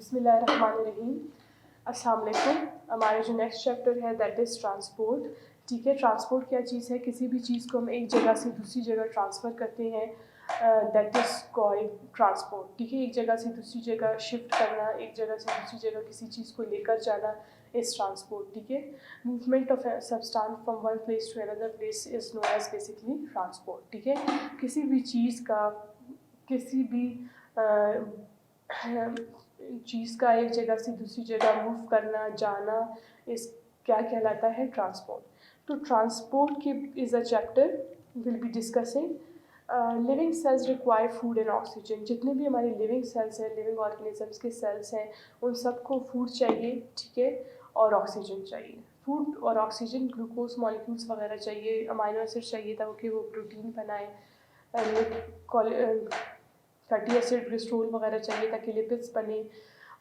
बिस्मिल्लाहिर्रहमानिर्रहीम। अस्सलाम वालेकुम। हमारा जो नेक्स्ट चैप्टर है दैट इज़ ट्रांसपोर्ट। ठीक है, ट्रांसपोर्ट क्या चीज़ है? किसी भी चीज़ को हम एक जगह से दूसरी जगह ट्रांसफ़र करते हैं, दैट इज़ कॉल्ड ट्रांसपोर्ट। ठीक है, एक जगह से दूसरी जगह शिफ्ट करना, एक जगह से दूसरी जगह किसी चीज़ को लेकर जाना इज़ ट्रांसपोर्ट। ठीक है, movement of substance from one place to another place is known as basically transport. ठीक है, किसी भी चीज़ का किसी भी चीज़ का एक जगह से दूसरी जगह मूव करना, जाना, इस क्या कहलाता है? ट्रांसपोर्ट। तो ट्रांसपोर्ट की is a chapter will be discussing living cells require food and oxygen. जितने भी हमारे लिविंग सेल्स हैं, लिविंग ऑर्गेनिजम्स के सेल्स हैं, उन सबको फूड चाहिए, ठीक है, और ऑक्सीजन चाहिए। फूड और ऑक्सीजन, ग्लूकोज मॉलिक्यूल्स वगैरह चाहिए, अमाइनो एसिड चाहिए ताकि वो प्रोटीन बनाए, फैटी एसिड ग्लिसरॉल वगैरह चाहिए ताकि लिपिड्स बने,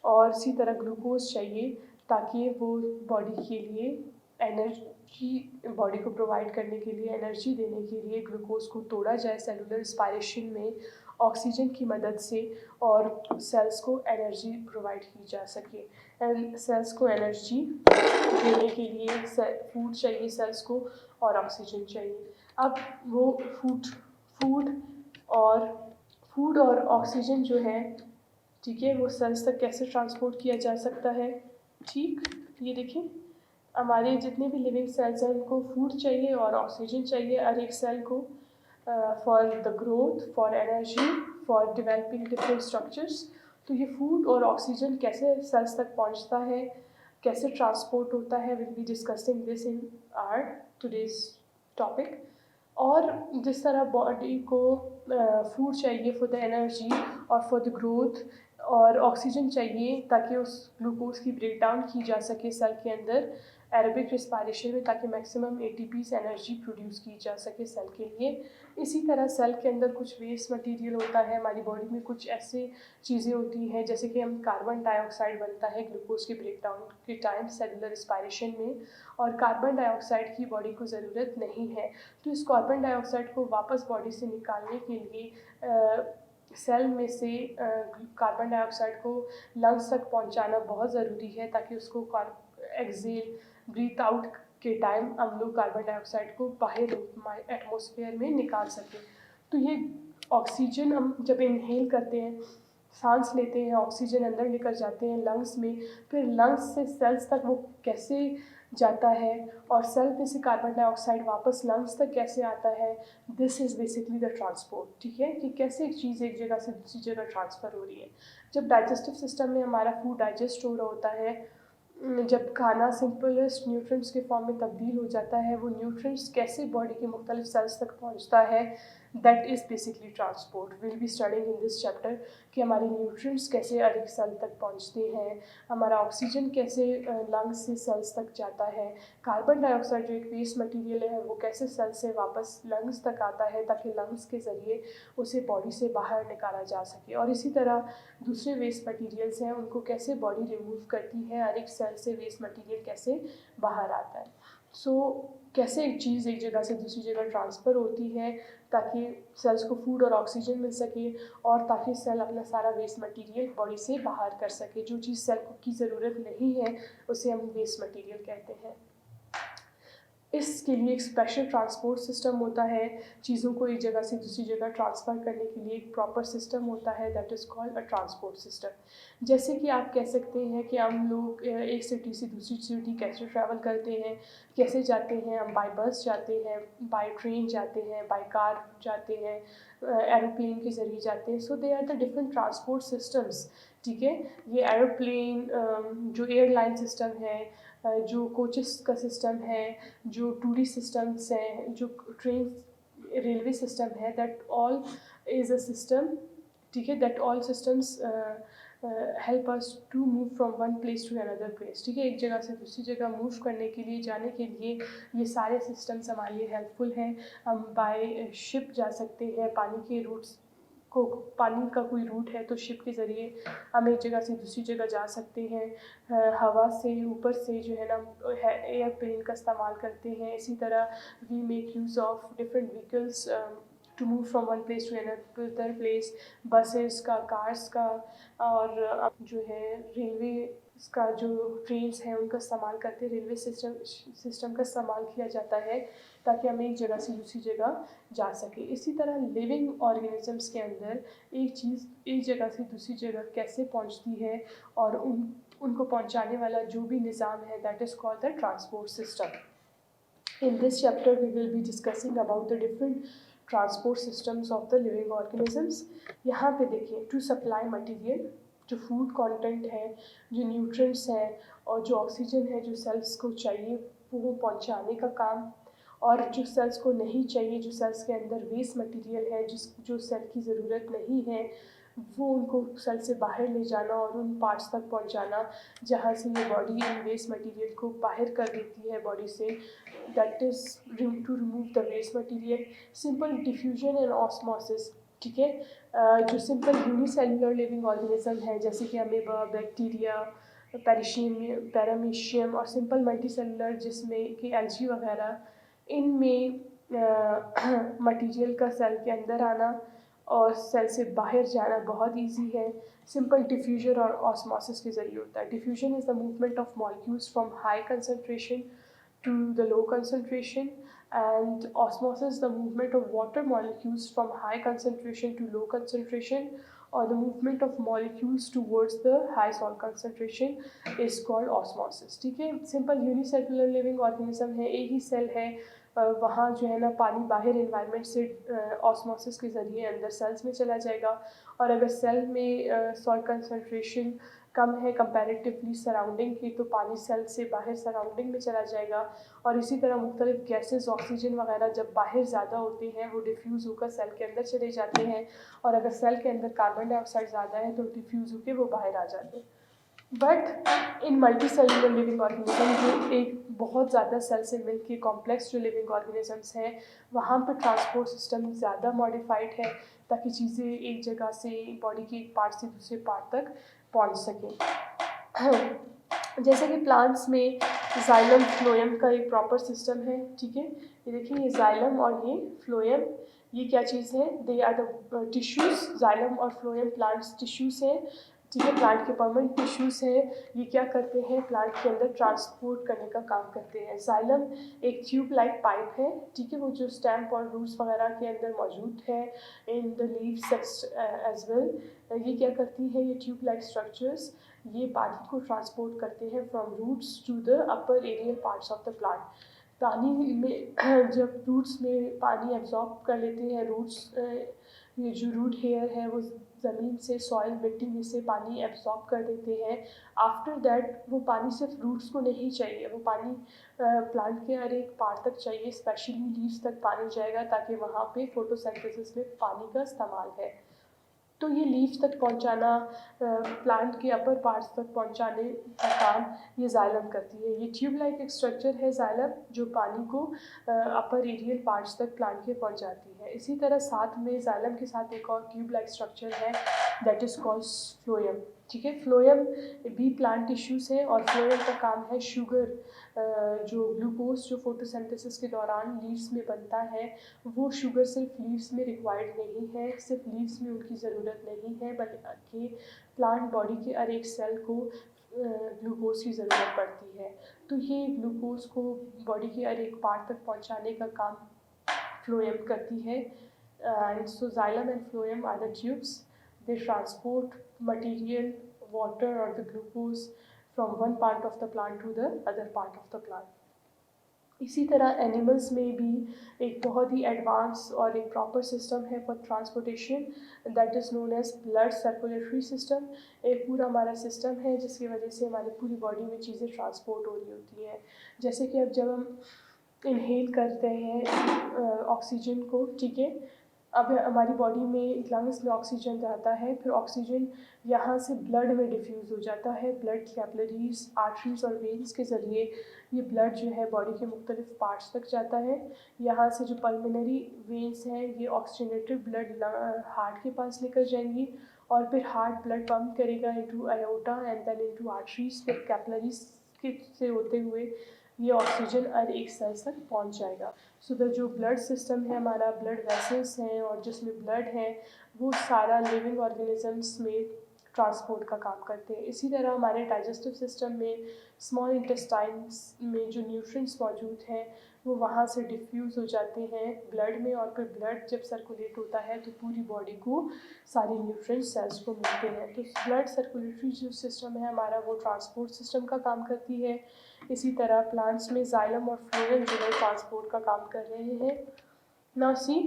और इसी तरह ग्लूकोज चाहिए ताकि वो बॉडी के लिए एनर्जी, बॉडी को प्रोवाइड करने के लिए, एनर्जी देने के लिए ग्लूकोज को तोड़ा जाए सेलुलर रिस्पायरेशन में ऑक्सीजन की मदद से, और सेल्स को एनर्जी प्रोवाइड की जा सके। एंड सेल्स को एनर्जी देने के लिए फूड चाहिए सेल्स को, और ऑक्सीजन चाहिए। अब वो फूड और ऑक्सीजन जो है, ठीक है, वो सेल्स तक कैसे ट्रांसपोर्ट किया जा सकता है? ठीक, ये देखिए, हमारे जितने भी लिविंग सेल्स हैं उनको फूड चाहिए और ऑक्सीजन चाहिए हर एक सेल को, for the growth, for energy, for developing different structures. तो ये फूड और ऑक्सीजन कैसे सेल्स तक पहुंचता है, कैसे ट्रांसपोर्ट होता है, will be discussing this in our today's topic. और जिस तरह बॉडी को फूड चाहिए फॉर द एनर्जी और फॉर द ग्रोथ, और ऑक्सीजन चाहिए ताकि उस ग्लूकोज की ब्रेक डाउन की जा सके सेल के अंदर एरोबिक रिस्पायरेशन में, ताकि मैक्सिमम एटीपीज एनर्जी प्रोड्यूस की जा सके सेल के लिए। इसी तरह सेल के अंदर कुछ वेस्ट मटेरियल होता है, हमारी बॉडी में कुछ ऐसे चीज़ें होती हैं जैसे कि हम कार्बन डाइऑक्साइड बनता है ग्लूकोज के ब्रेक डाउन के टाइम सेलुलर रिस्पायरेशन में, और कार्बन डाइऑक्साइड की बॉडी को ज़रूरत नहीं है। तो इस कार्बन डाइऑक्साइड को वापस बॉडी से निकालने के लिए सेल में से कार्बन डाइऑक्साइड को लंग्स तक पहुंचाना बहुत ज़रूरी है, ताकि उसको एक्सेल, ब्रीथ आउट के टाइम हम लोग कार्बन डाइऑक्साइड को बाहर एटमॉस्फेयर में निकाल सकें। तो ये ऑक्सीजन हम जब इनहेल करते हैं, सांस लेते हैं, ऑक्सीजन अंदर लेकर जाते हैं लंग्स में, फिर लंग्स से सेल्स तक वो कैसे जाता है, और सेल में से कार्बन डाइऑक्साइड वापस लंग्स तक कैसे आता है, this is basically the transport. ठीक है, कि कैसे एक चीज़ एक जगह से दूसरी जगह ट्रांसफ़र हो रही है। जब डाइजेस्टिव सिस्टम में हमारा फूड डाइजेस्ट हो रहा होता है, जब खाना सिंपलेस्ट न्यूट्रिएंट्स के फॉर्म में तब्दील हो जाता है, वो न्यूट्रिएंट्स कैसे बॉडी के मुख्तलिफ सेल्स तक पहुंचता है, that is basically transport. Will be studying in this chapter कि हमारे न्यूट्रिएंट्स कैसे हर एक सेल तक पहुंचते हैं, हमारा ऑक्सीजन कैसे लंग्स से सेल्स तक जाता है, कार्बन डाइऑक्साइड जो एक वेस्ट मटेरियल है वो कैसे सेल से वापस लंग्स तक आता है ताकि लंग्स के ज़रिए उसे बॉडी से बाहर निकाला जा सके, और इसी तरह दूसरे वेस्ट मटेरियल्स हैं उनको कैसे बॉडी रिमूव करती है, हर एक सेल से वेस्ट मटेरियल कैसे बाहर आता है। कैसे एक चीज़ एक जगह से दूसरी जगह ट्रांसफ़र होती है ताकि सेल्स को फूड और ऑक्सीजन मिल सके, और ताकि सेल अपना सारा वेस्ट मटेरियल बॉडी से बाहर कर सके। जो चीज़ सेल को की ज़रूरत नहीं है उसे हम वेस्ट मटेरियल कहते हैं। इसके लिए एक स्पेशल ट्रांसपोर्ट सिस्टम होता है, चीज़ों को एक जगह से दूसरी जगह ट्रांसफ़र करने के लिए एक प्रॉपर सिस्टम होता है, that is called a transport system. जैसे कि आप कह सकते हैं कि हम लोग एक सिटी से दूसरी सिटी कैसे ट्रैवल करते हैं, कैसे जाते हैं, हम बाय बस जाते हैं, बाय ट्रेन जाते हैं, बाय कार जाते हैं, एरोप्लेन के ज़रिए जाते हैं। So they are the different transport systems. ठीक है, ये एरोप्लेन, जो एयरलाइन सिस्टम है, जो कोचेस का सिस्टम है, जो टूरिस्ट सिस्टम्स हैं, जो ट्रेन रेलवे सिस्टम है, that all is a system. ठीक है, that all systems help us to move from one place to another place. ठीक है, एक जगह से दूसरी जगह मूव करने के लिए, जाने के लिए ये सारे सिस्टम्स हमारे लिए हेल्पफुल हैं। हम बाय शिप जा सकते हैं, पानी के रूट्स को, पानी का कोई रूट है तो शिप के ज़रिए हम एक जगह से दूसरी जगह जा सकते हैं। हवा से ऊपर से जो है ना एयरप्लेन का इस्तेमाल करते हैं। इसी तरह we make use of different vehicles to move from one place to another place, buses का, कार्स का, और जो है रेलवे का, जो ट्रेन्स हैं उनका इस्तेमाल करते रेलवे सिस्टम का इस्तेमाल किया जाता है ताकि हम एक जगह से दूसरी जगह जा सके। इसी तरह लिविंग ऑर्गेनिजम्स के अंदर एक चीज़ एक जगह से दूसरी जगह कैसे पहुंचती है और उनको पहुंचाने वाला जो भी निज़ाम है, that is called the transport system. In this chapter, we will be discussing about the different transport systems of the living organisms. यहाँ पे देखिए, to supply material, जो फूड कंटेंट है, जो न्यूट्रिएंट्स हैं और जो ऑक्सीजन है जो सेल्स को चाहिए वो पहुँचाने का काम, और जो सेल्स को नहीं चाहिए, जो सेल्स के अंदर वेस्ट मटेरियल है जो सेल की ज़रूरत नहीं है, वो उनको सेल से बाहर ले जाना और उन पार्ट्स तक पहुंचाना जहाँ से ये बॉडी इन वेस्ट मटेरियल को बाहर कर देती है बॉडी से, that is to remove the waste material. Simple diffusion and osmosis, ठीक है। जो सिंपल यूनिसेल्युलर लिविंग ऑर्गेनिज्म है जैसे कि अमीबा, बैक्टीरिया, पैरामीशियम और सिंपल मल्टीसेलुलर जिसमें कि एल्गी वगैरह, इनमें मटेरियल का सेल के अंदर आना और सेल से बाहर जाना बहुत इजी है। सिंपल डिफ्यूजन और ऑस्मोसिस के ज़रिए होता है। Diffusion is the movement of molecules from high concentration to the low concentration, and osmosis the movement of water molecules from high concentration to low concentration, or the movement of molecules towards the high salt concentration is called osmosis, ठीक है। Simple unicellular living organism है, एक ही cell है, वहाँ जो है ना पानी बाहर इन्वायरमेंट से ऑस्मोसिस के ज़रिए अंदर सेल्स में चला जाएगा, और अगर सेल में सॉल्ट कंसनट्रेशन कम है कंपैरेटिवली सराउंडिंग की तो पानी सेल से बाहर सराउंडिंग में चला जाएगा। और इसी तरह मुख्तलिफ गैसेस, ऑक्सीजन वगैरह जब बाहर ज़्यादा होते हैं वो डिफ्यूज़ होकर सेल के अंदर चले जाते हैं, और अगर सेल के अंदर कार्बन डाइऑक्साइड ज़्यादा है तो डिफ्यूज़ होकर वो बाहर आ जाते हैं। But in multi cellular living organism जो एक बहुत ज़्यादा सेल से मिलके कॉम्प्लेक्स जो लिविंग ऑर्गेनिजम्स हैं वहाँ पर ट्रांसपोर्ट सिस्टम ज़्यादा मॉडिफाइड है ताकि चीज़ें एक जगह से बॉडी के एक पार्ट से दूसरे पार्ट तक पहुँच सकें। जैसे कि प्लांट्स में जाइलम फ्लोएम का एक प्रॉपर सिस्टम है, ठीक है। ये देखिए, ये जाइलम और ये फ्लोएम, ये क्या चीज़ है, they are the tissues. Xylem और फ्लोएम प्लांट्स टिश्यूज़ हैं, ठीक है, प्लांट के परमानेंट टिश्यूज़ हैं। ये क्या करते हैं, प्लांट के अंदर ट्रांसपोर्ट करने का काम करते हैं। जाइलम एक ट्यूब लाइक पाइप है, ठीक है, वो जो स्टेम और रूट्स वगैरह के अंदर मौजूद है, in the leaves as well. ये क्या करती है, ये ट्यूब लाइक स्ट्रक्चर्स ये पानी को ट्रांसपोर्ट करते हैं from roots to the upper aerial parts of the plant. पानी में जब रूट्स में पानी एब्जॉर्ब कर लेते हैं, रूट्स ये जो रूट हेयर है वो ज़मीन से, सॉइल, मिट्टी में से पानी एब्जॉर्ब कर देते हैं। आफ्टर दैट वो पानी सिर्फ रूट्स को नहीं चाहिए, वो पानी प्लांट के हर एक पार्ट तक चाहिए, स्पेशली लीव्स तक पानी जाएगा ताकि वहाँ पे फोटोसिंथेसिस में पानी का इस्तेमाल है। तो ये लीव्स तक पहुंचाना, प्लांट के अपर पार्ट्स तक पहुंचाने का काम ये जाइलम करती है। ये ट्यूब लाइक एक स्ट्रक्चर है जाइलम जो पानी को अपर एरियल पार्ट्स तक प्लांट के पहुंचाती है। इसी तरह साथ में जाइलम के साथ एक और ट्यूब लाइक स्ट्रक्चर है दैट इज़ कॉल्ड फ्लोएम, ठीक है। फ्लोएम भी प्लांट टिश्यूज़ है और फ्लोएम का काम है शुगर, जो ग्लूकोज जो फोटोसिंथेसिस के दौरान लीव्स में बनता है वो शुगर सिर्फ लीव्स में रिक्वायर्ड नहीं है, सिर्फ लीव्स में उनकी ज़रूरत नहीं है, बल्कि प्लांट बॉडी के हर एक सेल को ग्लूकोज की ज़रूरत पड़ती है। तो ये ग्लूकोज को बॉडी के हर एक पार्ट तक पहुंचाने का काम फ्लोएम करती है। And so xylem and phloem are the tubes, they transport material, water और the glucose from one part of the plant to the other part of the plant. इसी तरह एनिमल्स में भी एक बहुत ही एडवांस और एक प्रॉपर सिस्टम है for transportation, that is known as blood circulatory system. एक पूरा हमारा सिस्टम है जिसकी वजह से हमारी पूरी बॉडी में चीज़ें ट्रांसपोर्ट हो रही होती हैं। जैसे कि अब जब हम इनहेल करते हैं ऑक्सीजन को, ठीक है, अब हमारी बॉडी में लंग्स में ऑक्सीजन जाता है, फिर ऑक्सीजन यहाँ से ब्लड में डिफ्यूज़ हो जाता है, ब्लड कैपिलरीज, आर्टरीज और वेन्स के ज़रिए ये ब्लड जो है बॉडी के मुख्तलिफ पार्ट्स तक जाता है। यहाँ से जो पल्मोनरी वेन्स हैं ये ऑक्सीजनेटेड ब्लड हार्ट के पास लेकर जाएंगी और फिर हार्ट ब्लड पम्प करेगा into aorta and then into arteries, फिर कैपिलरीज के से होते हुए ये ऑक्सीजन हर एक सेल्स तक पहुंच जाएगा। सो द जो ब्लड सिस्टम है हमारा, ब्लड वेसल्स हैं और जिसमें ब्लड है, वो सारा लिविंग ऑर्गेनिजम्स में ट्रांसपोर्ट का काम करते हैं। इसी तरह हमारे डाइजेस्टिव सिस्टम में स्मॉल इंटेस्टाइन्स में जो न्यूट्रिएंट्स मौजूद हैं वो वहाँ से डिफ्यूज़ हो जाते हैं ब्लड में, और फिर ब्लड जब सर्कुलेट होता है तो पूरी बॉडी को सारे न्यूट्रिएंट्स सेल्स को मिलते हैं। तो ब्लड सर्कुलेटरी जो सिस्टम है हमारा, वो ट्रांसपोर्ट सिस्टम का काम करती है। इसी तरह प्लांट्स में जाइलम और फ्लोएम जो है ट्रांसपोर्ट का काम कर रहे हैं। Now see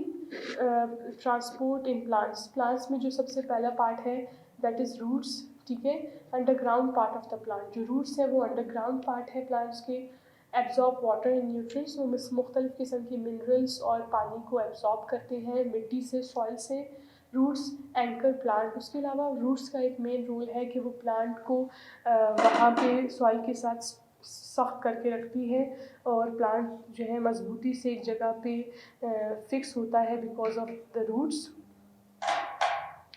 transport in plants. Plants में जो सबसे पहला पार्ट है दैट इज़ रूट्स, ठीक है, underground part of the plant. जो रूट्स है वो अंडरग्राउंड पार्ट है प्लांट्स के। एब्जॉर्ब वाटर एंड न्यूट्रिएंट्स, वो मुख्तलिफ़ किस्म के मिनरल्स और पानी को एब्जॉर्ब करते हैं मिट्टी से, सॉइल से। Roots anchor plant. उसके अलावा रूट्स का एक मेन रोल है कि वो प्लांट को वहाँ पे सॉइल के साथ सख्त करके रखती है और प्लांट जो है मजबूती से एक जगह पे फिक्स होता है because of the roots.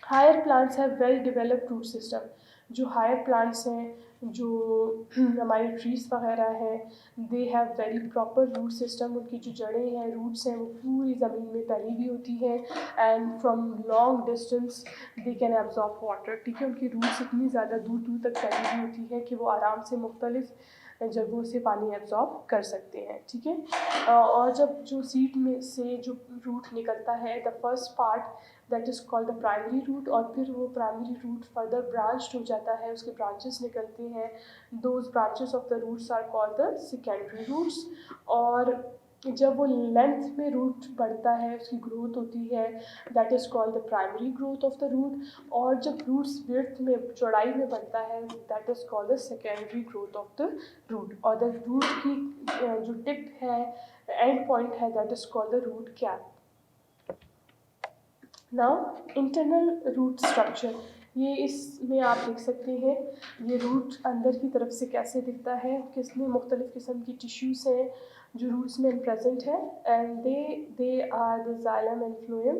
Higher plants have well developed root system. जो हायर प्लांट्स हैं, जो हमारे ट्रीज वगैरह हैं, they have very proper root system. उनकी जो जड़ें हैं, रूट्स हैं, वो पूरी ज़मीन में फैली हुई होती हैं and from long distance they can absorb water, ठीक है। उनकी रूट्स इतनी ज़्यादा दूर दूर तक फैली हुई होती है कि वो आराम से मुख्तलिफ जगहों से पानी एब्जॉर्ब कर सकते हैं, ठीक है। और जब जो सीड में से जो रूट निकलता है, the first part that is called the primary root, और फिर वो प्राइमरी रूट फर्दर ब्रांच्ड हो जाता है, उसके ब्रांचेस निकलते हैं। Those branches of the roots are called the secondary roots. और जब वो लेंथ में रूट बढ़ता है, उसकी ग्रोथ होती है, that is called the primary growth of the root. और जब रूट्स विड्थ में, चौड़ाई में बढ़ता है, that is called the secondary growth of the root. और द रूट की जो टिप है, एंड पॉइंट है, that is called the root cap. Now internal root structure, ये इसमें आप देख सकते हैं ये रूट अंदर की तरफ से कैसे दिखता है, किसमें मुख्तलिफ़ किस्म की टिश्यूज़ हैं जो रूट्स में प्रेजेंट है, and they are the xylem and phloem,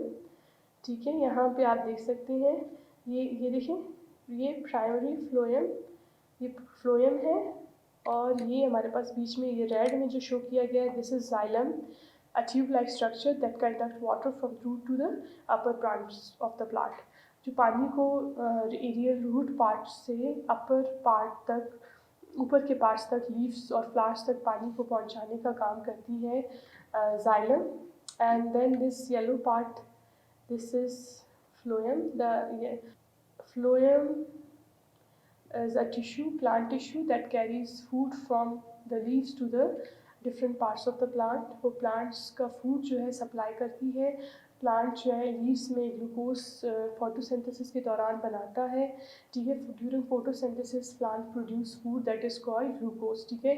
ठीक है। यहाँ पे आप देख सकते हैं ये देखिए, ये प्राइमरी फ्लोएम, ये फ्लोएम है, और ये हमारे पास बीच में ये रेड में जो शो किया गया है, this is xylem, a tube-like structure that conduct water from root to the upper branches of the plant। जो पानी को एरियल रूट पार्ट से अपर पार्ट तक, ऊपर के पार्ट्स तक, लीव्स और फ्लावर्स तक पानी को पहुंचाने का काम करती है xylem. And then this yellow part, this is phloem. The phloem is a tissue, plant tissue that carries food from the leaves to the different parts of the plant। वो plants का food जो है supply करती है। Plant जो है leaves में glucose photosynthesis के दौरान बनाता है, ठीक है। During photosynthesis plant produce food that is called glucose, ठीक है।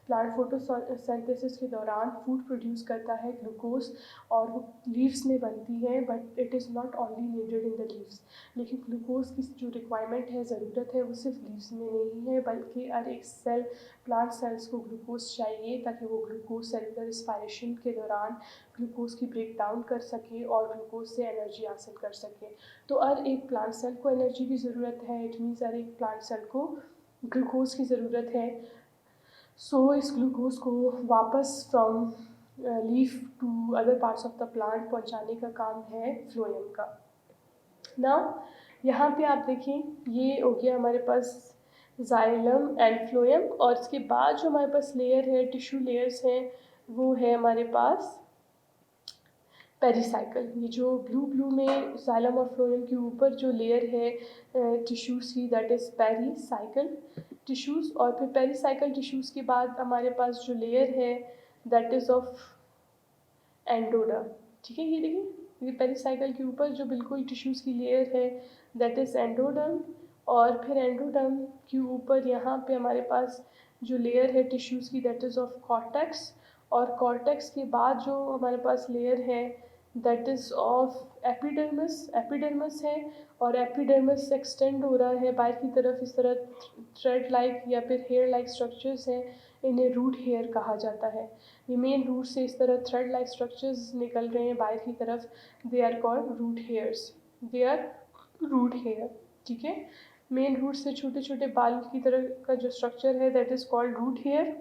प्लांट फोटोसिंथेसिस के दौरान फूड प्रोड्यूस करता है ग्लूकोज, और वो लीव्स में बनती है, but it is not only needed in the leaves. लेकिन ग्लूकोज की जो रिक्वायरमेंट है, ज़रूरत है, वो सिर्फ लीव्स में नहीं है, बल्कि हर एक सेल, प्लांट सेल्स को ग्लूकोज चाहिए ताकि वो ग्लूकोज सेलुलर रिस्पायरेशन के दौरान ग्लूकोज की ब्रेक डाउन कर सके और ग्लूकोज से एनर्जी हासिल कर सके। तो हर एक प्लांट सेल को एनर्जी की ज़रूरत है, इट मीन्स हर एक प्लांट सेल को ग्लूकोज की ज़रूरत है। सो इस ग्लूकोज को वापस from leaf to other parts of the plant पहुंचाने का काम है फ्लोएम का। नाउ यहाँ पे आप देखें, ये हो गया हमारे पास जाइलम एंड फ्लोएम, और इसके बाद जो हमारे पास लेयर है, टिश्यू लेयर्स हैं, वो है हमारे पास पेरिसाइकल। ये जो ब्लू में जाइलम और फ्लोएम के ऊपर जो लेयर है टिश्यूज़ की, दैट इज़ पेरिसाइकल टिश्यूज़। और फिर पेरिसाइकल टिश्यूज़ के बाद हमारे पास जो लेयर है दैट इज़ ऑफ एंडोडर्म, ठीक है। ये देखिए, ये पेरिसाइकल के ऊपर जो बिल्कुल टिश्यूज़ की लेयर है दैट इज़ एंडोडर्म, और फिर एंडोडर्म के ऊपर यहाँ पे हमारे पास जो लेयर है टिश्यूज़ की दैट इज़ ऑफ कॉर्टेक्स, और कॉर्टेक्स के बाद जो हमारे पास लेयर है that is of epidermis, epidermis है, और एपिडर्मिस एक्सटेंड हो रहा है बाहर की तरफ, इस तरह थ्रेड लाइक या फिर हेयर लाइक स्ट्रक्चर्स हैं, इन्हें रूट हेयर कहा जाता है। ये मेन रूट से इस तरह थ्रेड लाइक स्ट्रक्चर्स निकल रहे हैं बाहर की तरफ, they are called root hairs, they are root hair, ठीक है। मेन रूट से छोटे छोटे बाल की तरह का जो स्ट्रक्चर है that is called root hair.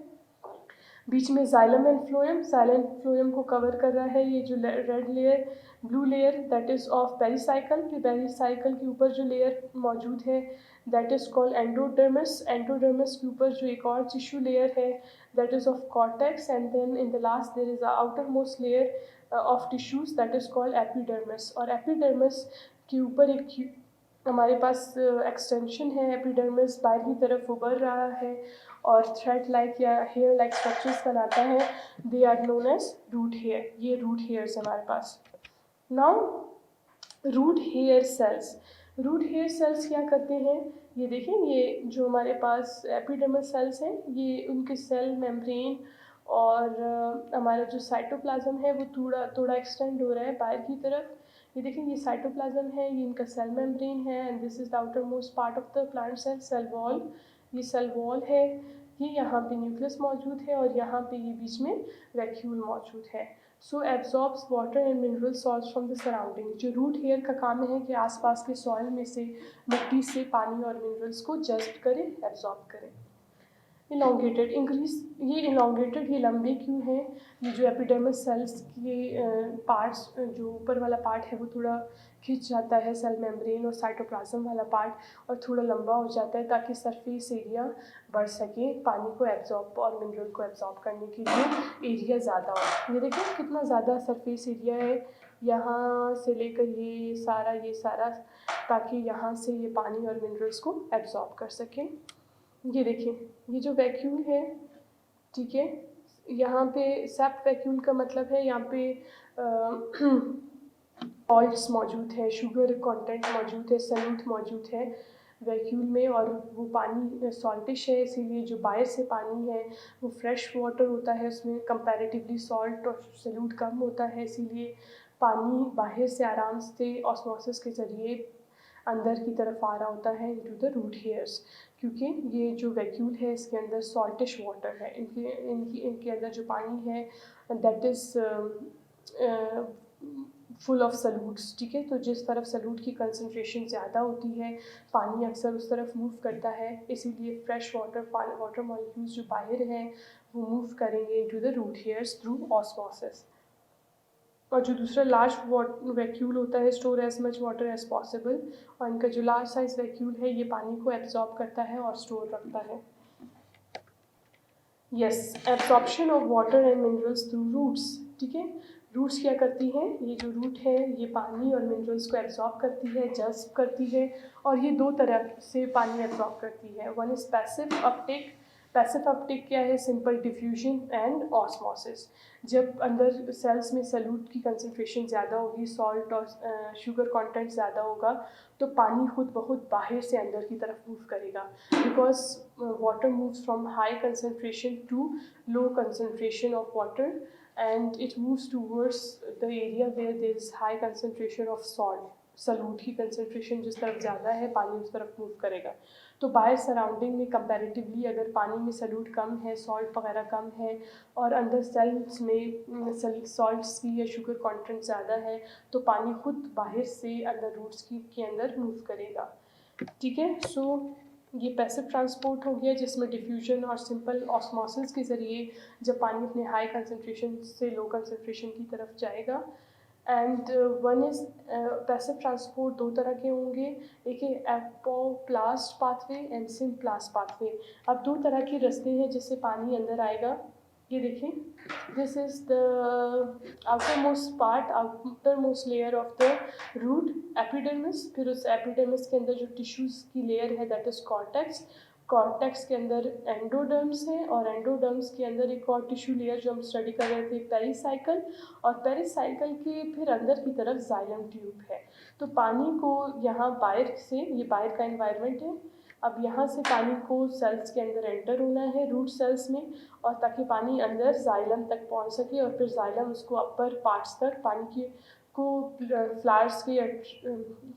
बीच में जाइलम एंड फ्लोएम को कवर कर रहा है ये जो red layer, blue layer that is of pericycle. फिर पेरिसाइकल के ऊपर जो लेयर मौजूद है that is called endodermis. Endodermis के ऊपर जो एक और टिश्यू लेयर है that is of cortex, and then in the last there is a outer most layer of tissues that is called epidermis. और एपिडर्मिस के ऊपर एक हमारे पास एक्सटेंशन है, एपिडर्मिस बाहर की तरफ उभर रहा है और थ्रेड लाइक या हेयर लाइक स्ट्रक्चर्स बनाता है, they are known as root hair. ये रूट हेयर्स हमारे पास। Now root hair cells, root hair cells क्या करते हैं, ये देखें, ये जो हमारे पास एपिडर्मस सेल्स हैं ये उनके सेल मेम्ब्रेन और हमारा जो साइटोप्लाज्म है वो थोड़ा थोड़ा एक्सटेंड हो रहा है बाहर की तरफ। ये देखें, ये साइटोप्लाज्म है, ये इनका सेल मेम्ब्रेन है, and this is the outermost part of the plant cell, cell wall. ये सेल वॉल है, ये यहाँ पे न्यूक्लियस मौजूद है और यहाँ पे ये बीच में वैक्यूल मौजूद है। So absorbs water and mineral salts from the surrounding. जो रूट हेयर का काम है कि आसपास के सॉइल में से, मिट्टी से पानी और मिनरल्स को जस्ट करे, एब्जॉर्ब करे। इलोंगेटेड, इंक्रीज, ये इलोंगेटेड, ये लंबे क्यों हैं, ये जो एपिडर्मिस सेल्स के पार्ट्स, जो ऊपर वाला पार्ट है वो थोड़ा खिंच जाता है, सेल मेम्ब्रेन और साइटोप्लाज्म वाला पार्ट, और थोड़ा लंबा हो जाता है ताकि सरफेस एरिया बढ़ सके, पानी को एब्जॉर्ब और मिनरल को एब्जॉर्ब करने के लिए एरिया ज़्यादा हो। ये देखिए कितना ज़्यादा सरफेस एरिया है, यहाँ से लेकर ये सारा, ताकि यहाँ से ये पानी और मिनरल्स को एब्जॉर्ब कर सकें। ये देखिए, ये जो वैक्यूल है, ठीक है, यहाँ पे सेप्ट वैक्यूल का मतलब है यहाँ पे सॉल्ट्स मौजूद है, शुगर कंटेंट मौजूद है, सल्यूट मौजूद है वैक्यूल में, और वो पानी सॉल्टिश है, इसीलिए जो बाहर से पानी है वो फ्रेश वाटर होता है, उसमें कंपैरेटिवली सॉल्ट और सल्यूट कम होता है, इसीलिए पानी बाहर से आराम से ऑस्मोसिस के ज़रिए अंदर की तरफ आ रहा होता है इनटू द रूट हेयर्स, क्योंकि ये जो वैक्यूल है इसके अंदर सॉल्टिश वाटर है, इनके अंदर जो पानी है that is full of salutes, ठीक है। तो जिस तरफ सल्यूट की कंसनट्रेशन ज़्यादा होती है पानी अक्सर उस तरफ मूव करता है, इसीलिए फ्रेश वाटर मॉलिक्यूल्स जो बाहर हैं वो मूव करेंगे into the root hairs through osmosis. और जो दूसरा लार्ज वैक्यूल होता है store as much water as possible, और इनका जो लार्ज साइज वैक्यूल है ये पानी को एब्जॉर्ब करता है और स्टोर रखता है। Yes, absorption of water and minerals through roots, ठीक है। रूट्स क्या करती हैं, ये जो रूट है ये पानी और मिनरल्स को एब्जॉर्ब करती है, जज्ब करती है, और ये दो तरह से पानी एब्जॉर्ब करती है। One is passive Uptake. Passive Uptake क्या है, सिंपल डिफ्यूजन एंड ऑस्मोसिस। जब अंदर सेल्स में सल्यूट की कंसनट्रेशन ज़्यादा होगी, सॉल्ट और शुगर कंटेंट ज़्यादा होगा, तो पानी खुद बहुत बाहर से अंदर की तरफ मूव करेगा, because water moves from high concentration to low concentration of water, and it moves towards the area where there is high concentration of salt. Solute की कंसनट्रेशन जिस तरफ ज़्यादा है पानी उस तरफ मूव करेगा। तो बाहर सराउंडिंग में कंपैरेटिवली अगर पानी में सल्यूट कम है, सॉल्ट वगैरह कम है, और अंदर सेल्स में सॉल्ट्स की या शुगर कंटेंट ज़्यादा है, तो पानी खुद बाहर से अंदर रूट्स के अंदर मूव करेगा, ठीक है। सो ये पैसिव ट्रांसपोर्ट हो गया जिसमें डिफ्यूजन और सिंपल ऑस्मोसिस के ज़रिए जब पानी अपने हाई कंसनट्रेशन से लो कंसनट्रेशन की तरफ जाएगा। And one is passive transport दो तरह के होंगे, एक है apoplast pathway and symplast pathway. अब दो तरह के रास्ते हैं जिससे पानी अंदर आएगा। ये देखें, this is the outer most layer of the root epidermis. फिर उस एपिडर्मिस के अंदर जो टिश्यूज़ की लेयर है दैट इज़ कॉर्टेक्स। कॉर्टेक्स के अंदर एंडोडर्म्स है, और एंडोडर्म्स के अंदर एक और टिश्यू लेयर जो हम स्टडी कर रहे थे पेरिसाइकल, और पेरिसाइकल के फिर अंदर की तरफ जाइलम ट्यूब है। तो पानी को यहाँ बाहर से, ये बाहर का एनवायरनमेंट है, अब यहाँ से पानी को सेल्स के अंदर एंटर होना है रूट सेल्स में, और ताकि पानी अंदर जाइलम तक पहुँच सके, और फिर जाइलम उसको अपर पार्ट्स तक पानी की को फ्लावर्स के या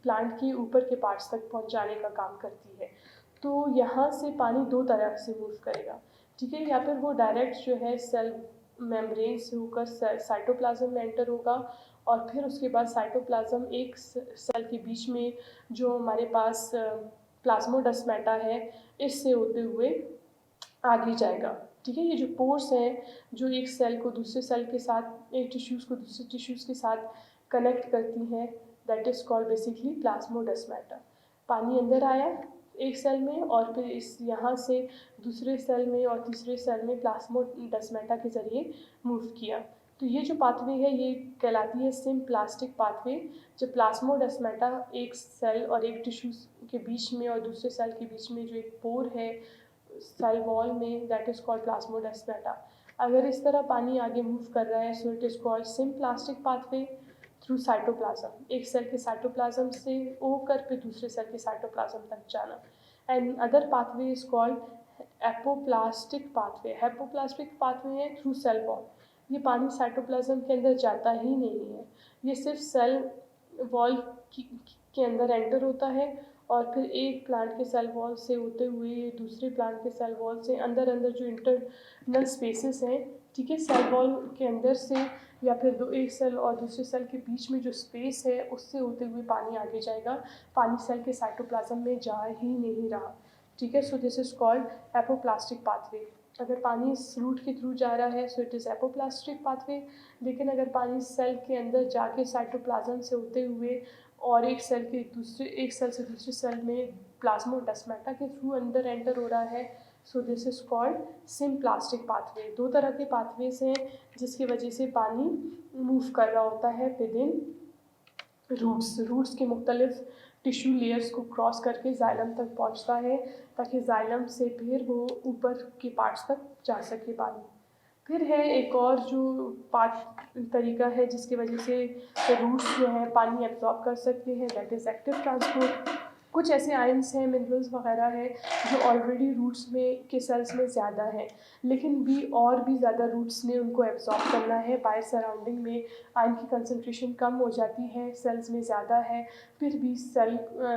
प्लांट के ऊपर के पार्ट्स तक पहुँचाने का काम करती है। तो यहाँ से पानी दो तरह से मूव करेगा, ठीक है। या फिर वो डायरेक्ट जो है सेल मेम्ब्रेन से होकर साइटोप्लाज्म में एंटर होगा, और फिर उसके बाद साइटोप्लाज्म एक सेल के बीच में जो हमारे पास प्लाज्मोडेस्माटा है इससे होते हुए आगे जाएगा, ठीक है। ये जो पोर्स हैं जो एक सेल को दूसरे सेल के साथ, एक टिश्यूज़ को दूसरे टिश्यूज़ के साथ कनेक्ट करती हैं, that is called basically plasmodesmata. पानी अंदर आया एक सेल में और फिर इस यहाँ से दूसरे सेल में और तीसरे सेल में प्लाज्मोडेस्माटा के ज़रिए मूव किया। तो ये जो पाथवे है ये कहलाती है सिम्प्लास्टिक पाथवे। जब प्लाज्मोडेस्माटा एक सेल और एक टिश्यू के बीच में और दूसरे सेल के बीच में जो एक पोर है सेल वॉल में, दैट इज़ कॉल्ड प्लाज्मोडेस्माटा। अगर इस तरह पानी आगे मूव कर रहा है so it is called symplastic pathway through cytoplasm. एक सेल के साइटोप्लाज्म से होकर फिर दूसरे सेल के साइटोप्लाज्म तक जाना। And other pathway is called apoplastic pathway. Apoplastic pathway है थ्रू सेल वॉल। ये पानी साइटोप्लाज्म के अंदर जाता ही नहीं है, ये सिर्फ सेल वॉल के अंदर एंटर होता है और फिर एक प्लांट के सेल वॉल से होते हुए दूसरे प्लांट के सेल वॉल से अंदर अंदर जो इंटरनल स्पेसेस हैं, ठीक है, सेल वॉल के अंदर से या फिर एक सेल और दूसरे सेल के बीच में जो स्पेस है उससे होते हुए पानी आगे जाएगा। पानी सेल के साइटोप्लाज्म में जा ही नहीं रहा, ठीक है। So this is called apoplastic pathway. अगर पानी इस रूट के थ्रू जा रहा है so it is apoplastic pathway. लेकिन अगर पानी सेल के अंदर जाके साइटोप्लाज्म से होते हुए और एक सेल से दूसरे सेल में प्लाज्मोडेस्माटा के थ्रू अंदर एंटर हो रहा है so this is called symplastic pathway. दो तरह के पाथवेज हैं जिसकी वजह से पानी मूव कर रहा होता है विद इन रूट्स के मुख्तलिफ टिश्यू लेयर्स को क्रॉस करके जाइलम तक पहुंचता है ताकि जाइलम से फिर वो ऊपर के पार्ट्स तक जा सके पानी। फिर है एक और जो तरीका है जिसकी वजह से रूट्स जो है पानी एब्जॉर्ब कर सकते हैं, दैट इज़ एक्टिव ट्रांसपोर्ट। कुछ ऐसे आयंस हैं, मिनरल्स वगैरह हैं जो ऑलरेडी रूट्स में के सेल्स में ज़्यादा है, लेकिन और भी ज़्यादा रूट्स ने उनको एब्जॉर्ब करना है। बाय सराउंडिंग में आयन की कंसनट्रेशन कम हो जाती है, सेल्स में ज़्यादा है, फिर भी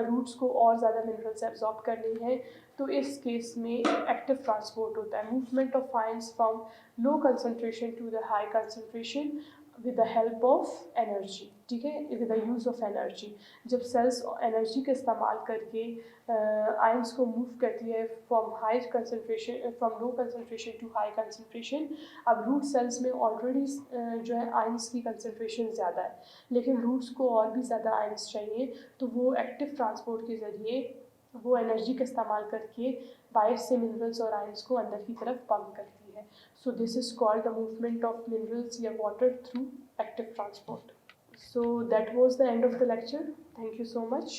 रूट्स को और ज़्यादा मिनरल्स एब्जॉर्ब करनी है, तो इस केस में एक्टिव ट्रांसपोर्ट होता है, movement of ions from low concentration to the high concentration with the help of energy, ठीक है, with the use of energy. जब सेल्स एनर्जी का इस्तेमाल करके आयंस को मूव करती है from low concentration to high concentration. अब रूट सेल्स में ऑलरेडी जो है आयंस की कंसनट्रेशन ज़्यादा है, लेकिन रूट्स को और भी ज़्यादा आयंस चाहिए, तो वो एक्टिव ट्रांसपोर्ट के ज़रिए वो एनर्जी का इस्तेमाल करके बाहर से मिनरल्स और आयंस को अंदर की तरफ पंप करती है। So this is called the movement of minerals या water through active transport. So that was the end of the lecture. Thank you so much.